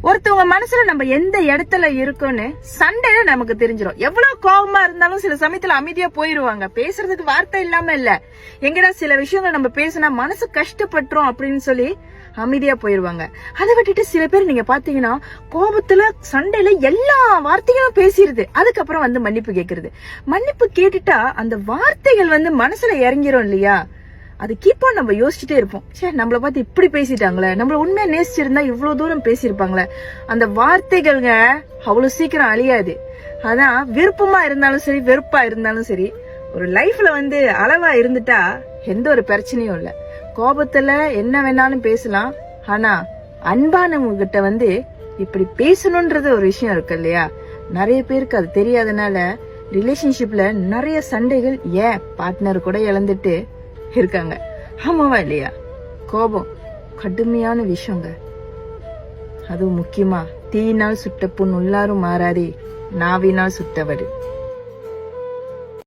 ஒருத்தவங்க மனசுல நம்ம எந்த இடத்துல இருக்கோன்னு சண்டையில நமக்கு தெரிஞ்சிடும். எவ்வளவு கோபமா இருந்தாலும் சில சமயத்துல அமைதியா போயிருவாங்க. பேசுறதுக்கு வார்த்தை இல்லாம இல்ல, எங்கடா சில விஷயங்கள் நம்ம பேசினா மனசு கஷ்டப்பட்டுரும் அப்படின்னு சொல்லி அமைதியா போயிருவாங்க. அதை விட்டுட்டு சில பேர் நீங்க பாத்தீங்கன்னா கோபத்துல சண்டையில எல்லா வார்த்தைகளும் பேசிடுது. அதுக்கப்புறம் வந்து மன்னிப்பு கேக்குறது. மன்னிப்பு கேட்டுட்டா அந்த வார்த்தைகள் வந்து மனசுல இறங்கிரும் இல்லையா? அது கீப்பா நம்ம யோசிச்சுட்டே இருப்போம். சரி, நம்மள பார்த்து இப்படி பேசிட்டாங்களே, நம்மள உண்மையா நேசிச்சிருந்தா இவ்வளவு தூரம் பேசியிருப்பாங்களே. அந்த வார்த்தைகள்ங்க அவ்வளவு சீக்கிரம் அழியாது. அதான் விருப்பமா இருந்தாலும் சரி, வெறுப்பா இருந்தாலும் சரி, ஒரு லைஃப்ல வந்து அளவா இருந்துட்டா எந்த ஒரு பிரச்சனையும் இல்ல. கோபத்துல என்ன வேணாலும் பேசலாம். ஆனா அன்பானவங்க கிட்ட வந்து இப்படி பேசணும்ன்றது ஒரு விஷயம் இருக்கு இல்லையா? நிறைய பேருக்கு அது தெரியாதனால ரிலேஷன்ஷிப்ல நிறைய சண்டைகள் ஏன் பார்ட்னர் கூட இழந்துட்டு இருக்காங்க. ஆமாவா இல்லையா? கோபம் கடுமையான விஷயங்க. அதுவும் முக்கியமா தீயினால் சுட்ட புண் உள்ளாரும் மாறாதே, நாவினால் சுட்டவடு.